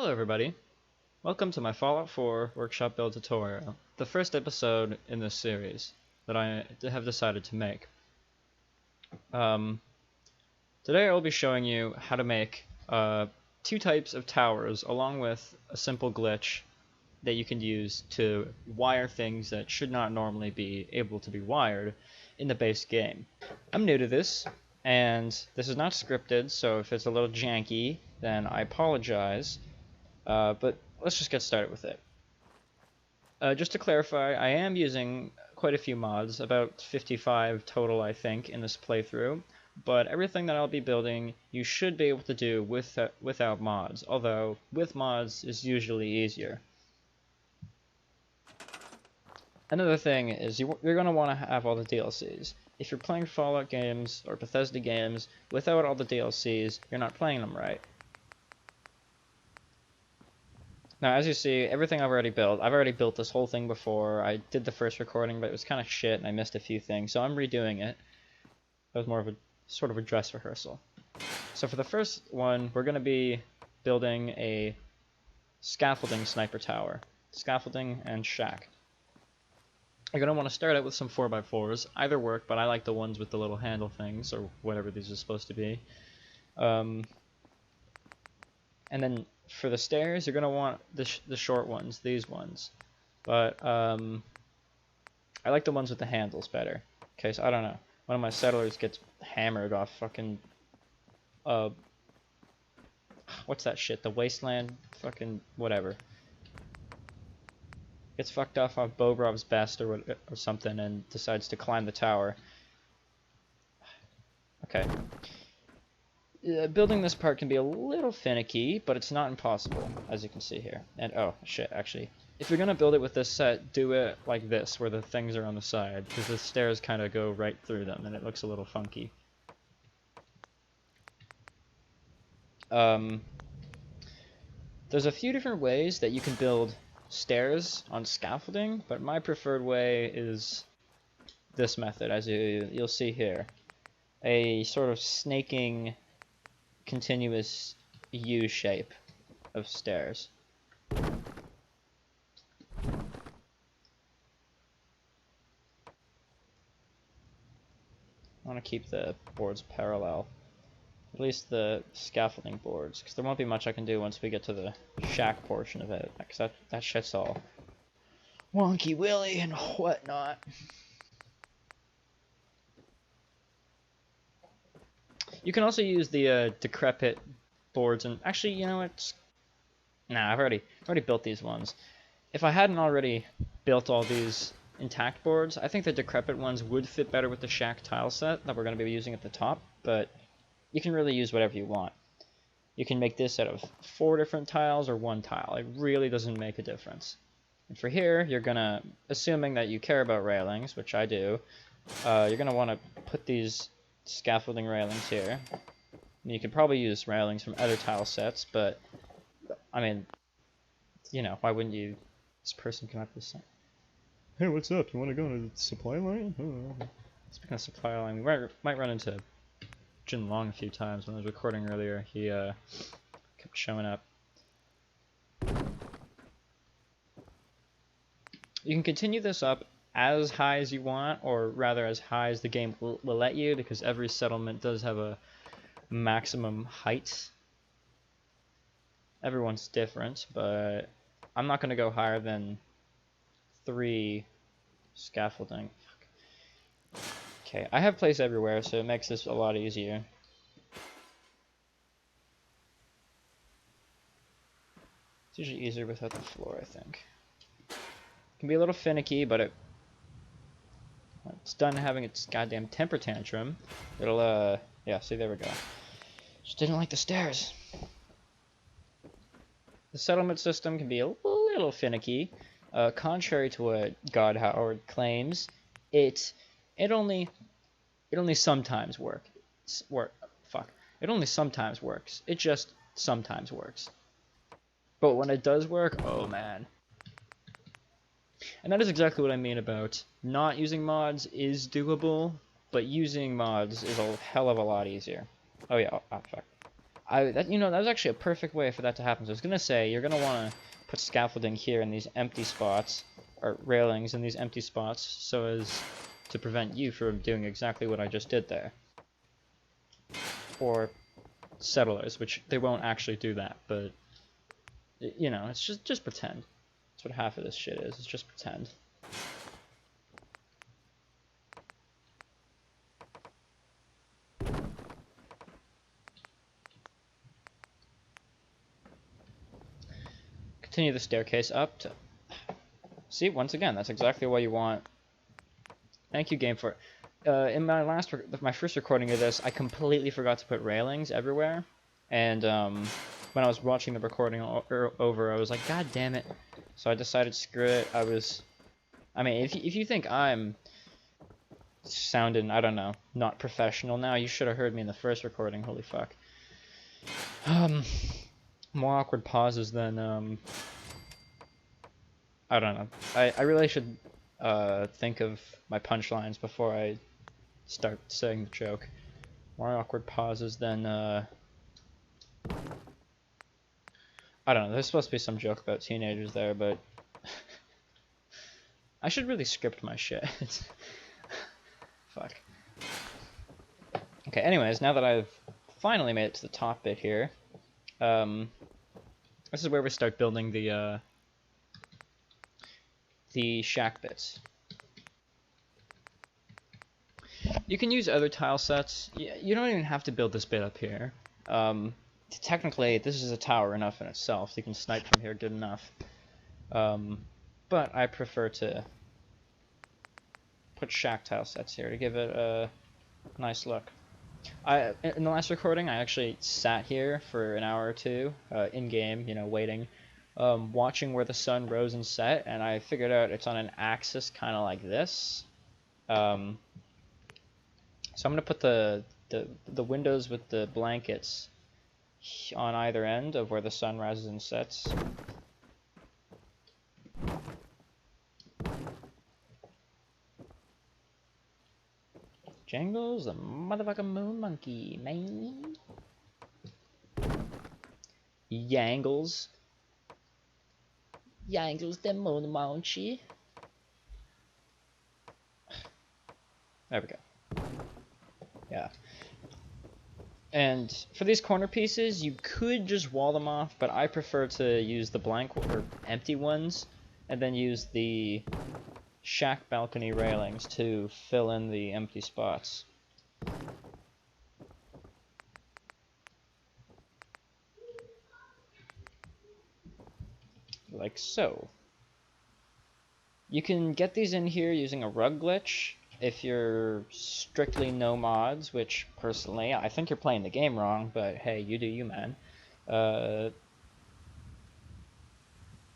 Hello everybody, welcome to my Fallout 4 workshop build tutorial, the first episode in this series that I have decided to make. Today I will be showing you how to make two types of towers along with a simple glitch that you can use to wire things that should not normally be able to be wired in the base game. I'm new to this, and this is not scripted, so if it's a little janky, then I apologize. But let's just get started with it. Just to clarify, I am using quite a few mods, about 55 total I think in this playthrough, but everything that I'll be building you should be able to do without mods, although with mods is usually easier. Another thing is you're going to want to have all the DLCs. If you're playing Fallout games or Bethesda games without all the DLCs, you're not playing them right. Now, as you see, everything I've already built this whole thing before. I did the first recording, but it was kind of shit, and I missed a few things, so I'm redoing it. That was more of a sort of a dress rehearsal. So for the first one, we're going to be building a scaffolding sniper tower. Scaffolding and shack. You're going to want to start out with some 4x4s. Either work, but I like the ones with the little handle things, or whatever these are supposed to be. And then for the stairs, you're going to want the short ones, these ones. But I like the ones with the handles better. Okay, so I don't know. One of my settlers gets hammered off fucking... what's that shit? The wasteland? Fucking whatever. Gets fucked off on Bobrov's best or something and decides to climb the tower. Okay. Building this part can be a little finicky, but it's not impossible, as you can see here. And oh shit, actually, if you're gonna build it with this set, do it like this, where the things are on the side, because the stairs kind of go right through them, and it looks a little funky. There's a few different ways that you can build stairs on scaffolding, but my preferred way is this method, as you'll see here. A sort of snaking continuous U shape of stairs. I want to keep the boards parallel, at least the scaffolding boards, because there won't be much I can do once we get to the shack portion of it, because that shit's all wonky willy and whatnot. You can also use the decrepit boards, and actually, you know what? Nah, I've already built these ones. If I hadn't already built all these intact boards, I think the decrepit ones would fit better with the shack tile set that we're going to be using at the top, but you can really use whatever you want. You can make this out of 4 different tiles or 1 tile. It really doesn't make a difference. And for here, you're going to, assuming that you care about railings, which I do, you're going to want to put these scaffolding railings here. And you could probably use railings from other tile sets, but I mean, you know, why wouldn't you? This person come up with something. Hey, what's up? You want to go to the supply line? Oh. Speaking of supply line, we might run into Jin Long a few times. When I was recording earlier, he kept showing up. You can continue this up as high as you want, or rather as high as the game will let you, because every settlement does have a maximum height. Everyone's different, but I'm not going to go higher than 3 scaffolding. Okay, I have place everywhere, so it makes this a lot easier. It's usually easier without the floor, I think. It can be a little finicky, but it's done having its goddamn temper tantrum. It'll, yeah, see, there we go. Just didn't like the stairs. The settlement system can be a little finicky. Contrary to what God Howard claims, it only sometimes works. It only sometimes works. It just sometimes works. But when it does work, oh man. And that is exactly what I mean about not using mods is doable, but using mods is a hell of a lot easier. Oh yeah, oh fuck. That was actually a perfect way for that to happen. So I was gonna say you're gonna want to put scaffolding here in these empty spots, or railings in these empty spots, so as to prevent you from doing exactly what I just did there. Or settlers, which they won't actually do that, but it's just pretend. That's what half of this shit is. It's just pretend. Continue the staircase up to... See, once again, that's exactly what you want. Thank you, game, for it. In my first recording of this, I completely forgot to put railings everywhere, and when I was watching the recording over, I was like, God damn it! So I decided, screw it. I mean, if you think I'm sounding, I don't know, not professional now, you should have heard me in the first recording. Holy fuck. More awkward pauses than I don't know. I really should think of my punchlines before I start saying the joke. More awkward pauses than I don't know. There's supposed to be some joke about teenagers there, but I should really script my shit. Fuck. Okay. Anyways, now that I've finally made it to the top bit here, this is where we start building the shack bits. You can use other tile sets. You don't even have to build this bit up here. Technically, this is a tower enough in itself. You can snipe from here good enough. But I prefer to put shack tile sets here to give it a nice look. In the last recording, I actually sat here for an hour or two, in-game, waiting, watching where the sun rose and set, and I figured out it's on an axis kind of like this. So I'm going to put the windows with the blankets on either end of where the sun rises and sets. Jangles, the motherfucking moon monkey, man. Yangles. Yangles, the moon monkey. There we go. Yeah. And for these corner pieces, you could just wall them off, but I prefer to use the blank or empty ones, and then use the shack balcony railings to fill in the empty spots. Like so. You can get these in here using a rug glitch if you're strictly no mods, which personally I think you're playing the game wrong, but hey, you do you, man.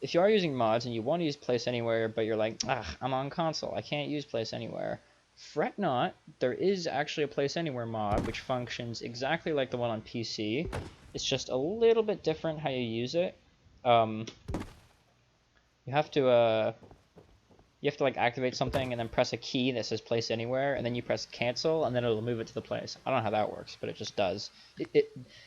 If you are using mods and you want to use Place Anywhere, but you're like, I'm on console, I can't use Place Anywhere, fret not. There is actually a Place Anywhere mod which functions exactly like the one on PC. It's just a little bit different how you use it. You have to like activate something and then press a key that says Place Anywhere, and then you press cancel and then it'll move it to the place. I don't know how that works, but it just does.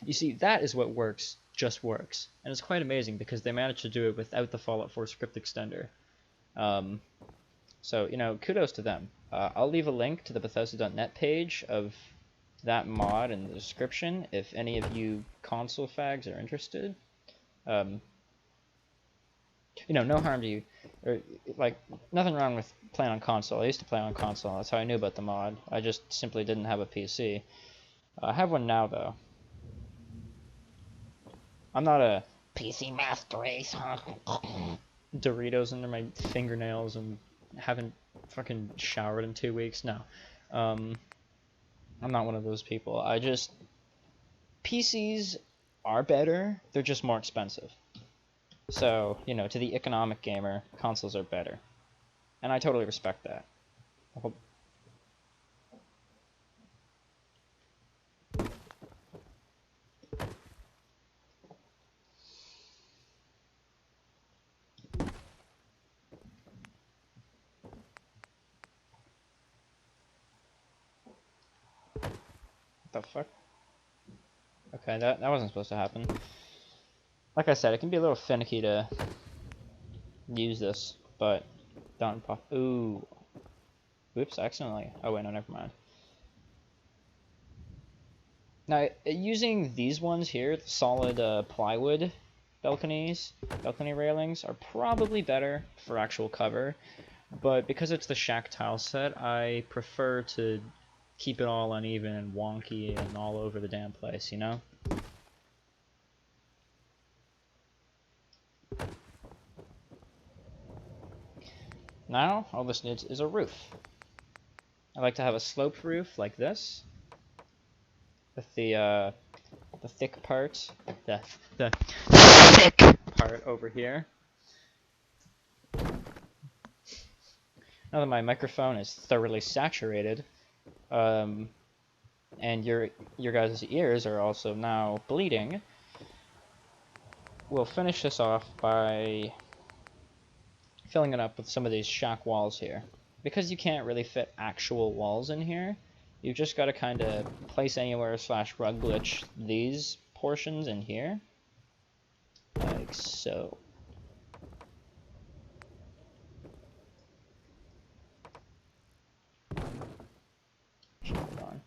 You see, that is what works. Just works, and it's quite amazing because they managed to do it without the Fallout 4 script extender. So kudos to them. I'll leave a link to the Bethesda.net page of that mod in the description if any of you console fags are interested. No harm to you, or like nothing wrong with playing on console. I used to play on console. That's how I knew about the mod. I just simply didn't have a PC. I have one now though. I'm not a PC master race, huh? Doritos under my fingernails and haven't fucking showered in 2 weeks. No. I'm not one of those people. PCs are better, they're just more expensive. So, to the economic gamer, consoles are better. And I totally respect that. The fuck? Okay, that wasn't supposed to happen. Like I said, it can be a little finicky to use this, but don't pop. Ooh. Whoops, accidentally. Oh wait, no, never mind. Now, using these ones here, the solid plywood balcony railings, are probably better for actual cover, but because it's the shack tile set, I prefer to keep it all uneven and wonky and all over the damn place, you know? Now, all this needs is a roof. I like to have a sloped roof like this, with the thick part, the thick part over here. Now that my microphone is thoroughly saturated, and your guys' ears are also now bleeding, we'll finish this off by filling it up with some of these shack walls here. Because you can't really fit actual walls in here, you've just got to kind of place anywhere / rug glitch these portions in here, like so. Hold on.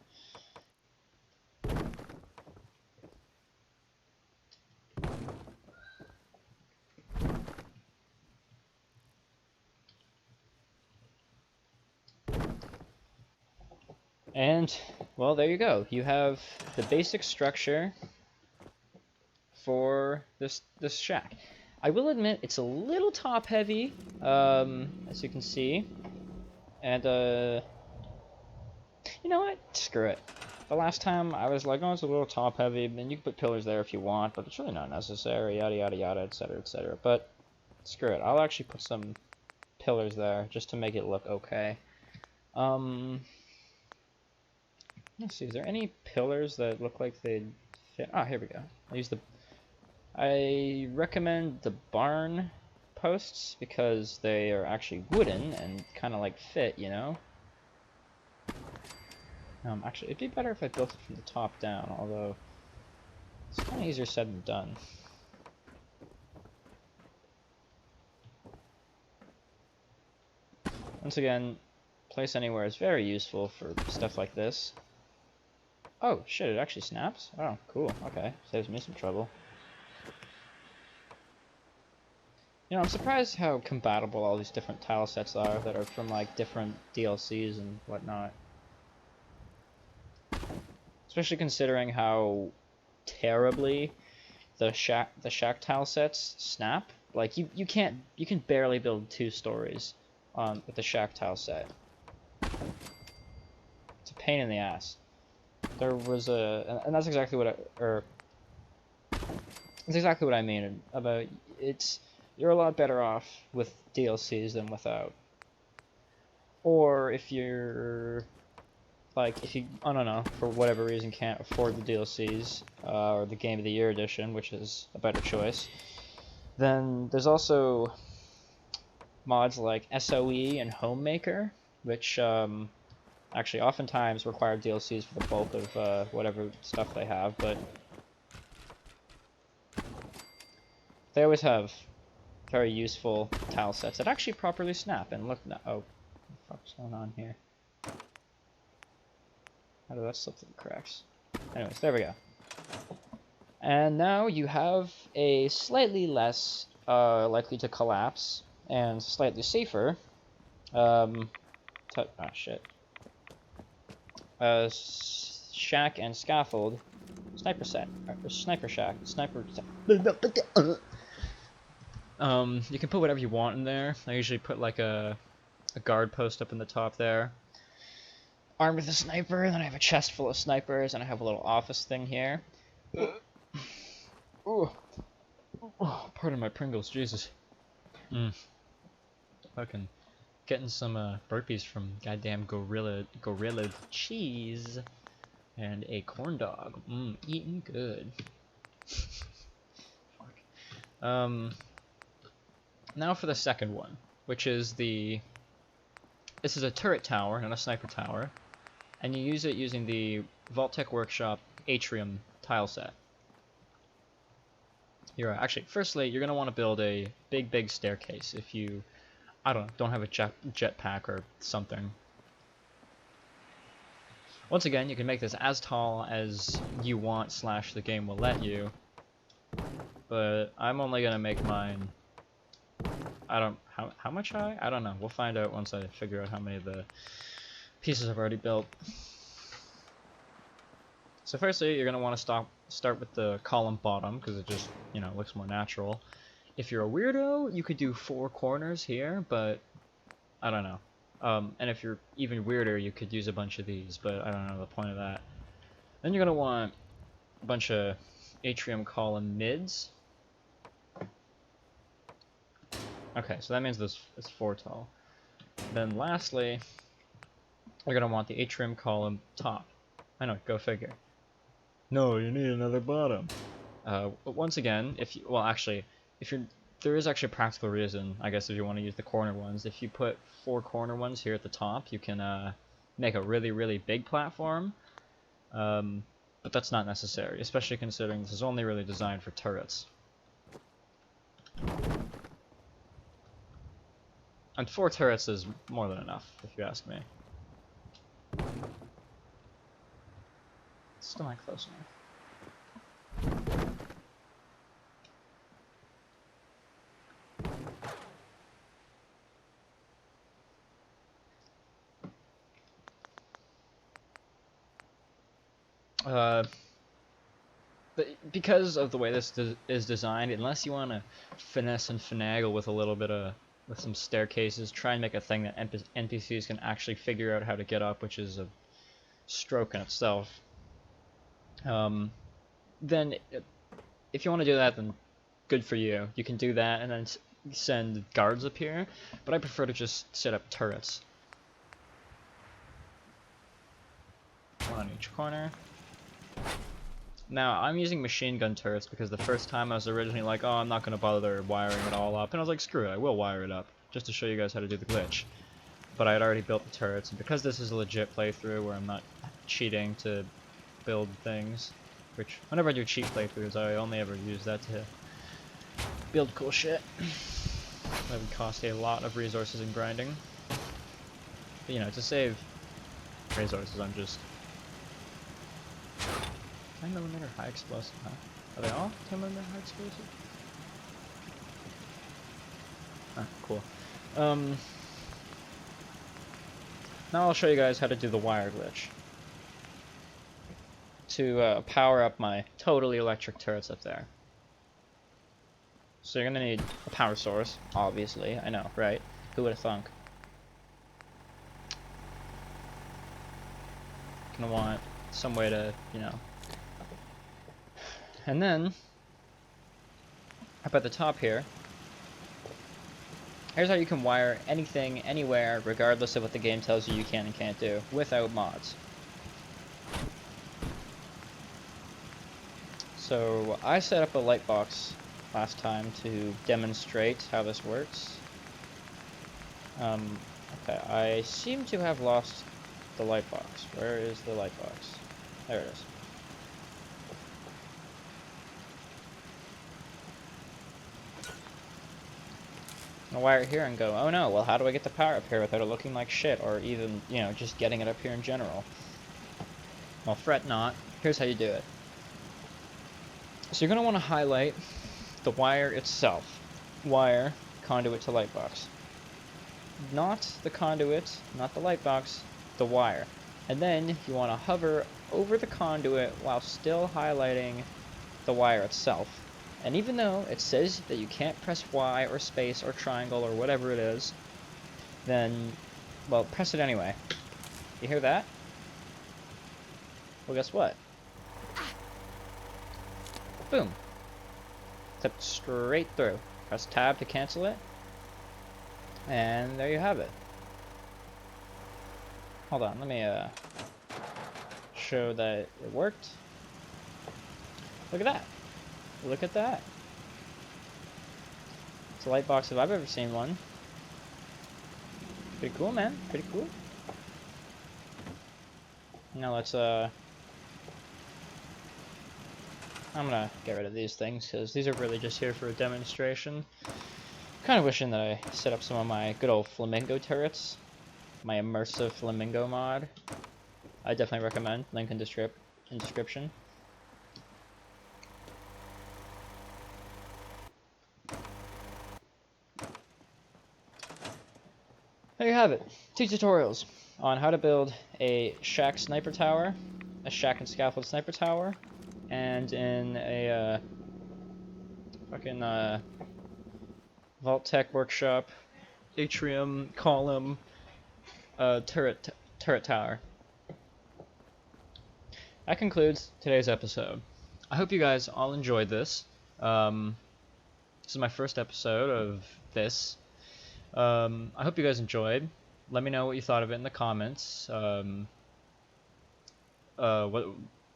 And, well, there you go. You have the basic structure for this shack. I will admit it's a little top heavy, as you can see. And, you know what? Screw it. The last time I was like, oh, it's a little top heavy, and you can put pillars there if you want, but it's really not necessary, yada yada yada, etc, etc. But, screw it. I'll actually put some pillars there, just to make it look okay. Let's see, is there any pillars that look like they'd fit? Ah, here we go. I recommend the barn posts because they are actually wooden and kind of like fit, you know? Actually, it'd be better if I built it from the top down, although it's kind of easier said than done. Once again, place anywhere is very useful for stuff like this. Oh, shit, it actually snaps? Oh, cool, okay. Saves me some trouble. You know, I'm surprised how compatible all these different tile sets are that are from, like, different DLCs and whatnot. Especially considering how terribly the shack tile sets snap. Like, you can barely build 2 stories with the shack tile set. It's a pain in the ass. There was and that's exactly what that's exactly what I mean about you're a lot better off with DLCs than without. Or if you're like, I don't know, for whatever reason can't afford the DLCs or the Game of the Year edition, which is a better choice, then there's also mods like SOE and Homemaker, which actually oftentimes require DLCs for the bulk of whatever stuff they have, but they always have very useful tile sets that actually properly snap. And look now, oh, what the fuck's going on here? How did that slip through the cracks? Anyways, there we go. And now you have a slightly less likely to collapse and slightly safer shack and scaffold sniper set, or sniper shack, you can put whatever you want in there. I usually put like a guard post up in the top there, armed with a sniper, and then I have a chest full of snipers, and I have a little office thing here. Ooh. Oh, pardon my Pringles, Jesus. Fucking getting some burpees from goddamn gorilla cheese and a corn dog. Eating good. Fuck. Now for the second one, which is this is a turret tower, not a sniper tower, and you use it using the Vault-Tec Workshop Atrium tile set. You're right. Actually, firstly, you're gonna want to build a big staircase if you, I don't have a jetpack or something. Once again, you can make this as tall as you want / the game will let you, but I'm only gonna make mine, how much high? I don't know. We'll find out once I figure out how many of the pieces I've already built. So firstly, you're gonna want to start with the column bottom because it just, you know, looks more natural. If you're a weirdo, you could do 4 corners here, but I don't know. And if you're even weirder, you could use a bunch of these, but I don't know the point of that. Then you're gonna want a bunch of atrium column mids. Okay, so that means this is 4 tall. Then lastly, you're gonna want the atrium column top. I know, go figure. No, you need another bottom. Once again, if you, well, actually, if you're, there is actually a practical reason, I guess, if you want to use the corner ones. If you put 4 corner ones here at the top, you can make a really big platform. But that's not necessary, especially considering this is only really designed for turrets. And 4 turrets is more than enough, if you ask me. Still not close enough. But because of the way this is designed, unless you want to finesse and finagle with a little bit of, with some staircases, try and make a thing that NPCs can actually figure out how to get up, which is a stroke in itself. Then, if you want to do that, then good for you. You can do that and then send guards up here, but I prefer to just set up turrets. 1 on each corner. Now, I'm using machine gun turrets because the first time I was originally like, oh, I'm not going to bother wiring it all up, and I was like, screw it, I will wire it up, just to show you guys how to do the glitch. But I had already built the turrets, and because this is a legit playthrough where I'm not cheating to build things, which, whenever I do cheat playthroughs, I only ever use that to build cool shit. That would cost a lot of resources in grinding. But, you know, to save resources, I'm just... 10mm high explosive, huh? Are they all 10mm high explosive? Ah, cool. Now I'll show you guys how to do the wire glitch. To power up my totally electric turrets up there. So you're gonna need a power source, obviously. I know, right? Who would have thunk? Gonna want some way to, you know. And then, up at the top here, here's how you can wire anything, anywhere, regardless of what the game tells you can and can't do, without mods. So, I set up a light box last time to demonstrate how this works. Okay, I seem to have lost the light box. Where is the light box? There it is. I'll wire it here and go, oh no, well how do I get the power up here without it looking like shit, or even, you know, just getting it up here in general? Well, fret not. Here's how you do it. So you're going to want to highlight the wire itself. Wire, conduit to light box. Not the conduit, not the light box, the wire. And then you want to hover over the conduit while still highlighting the wire itself. And even though it says that you can't press Y or space or triangle or whatever it is, then, well, press it anyway. You hear that? Well, guess what? Boom. Step straight through. Press tab to cancel it. And there you have it. Hold on, let me show that it worked. Look at that. Look at that. It's a light box if I've ever seen one. Pretty cool, man. Pretty cool. Now let's I'm gonna get rid of these things because these are really just here for a demonstration. Kind of wishing that I set up some of my good old flamingo turrets, my immersive flamingo mod. I definitely recommend. Link in description. There you have it. 2 tutorials on how to build a shack sniper tower, a shack and scaffold sniper tower, and in a fucking Vault Tech Workshop Atrium column turret tower. That concludes today's episode. I hope you guys all enjoyed this. This is my first episode of this. I hope you guys enjoyed. Let me know what you thought of it in the comments.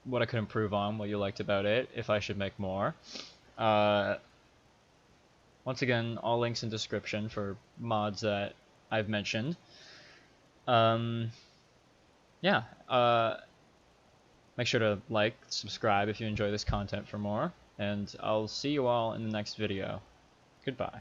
What I could improve on, what you liked about it, if I should make more. Once again, all links in description for mods that I've mentioned. Yeah. Make sure to like, subscribe if you enjoy this content for more, and I'll see you all in the next video. Goodbye.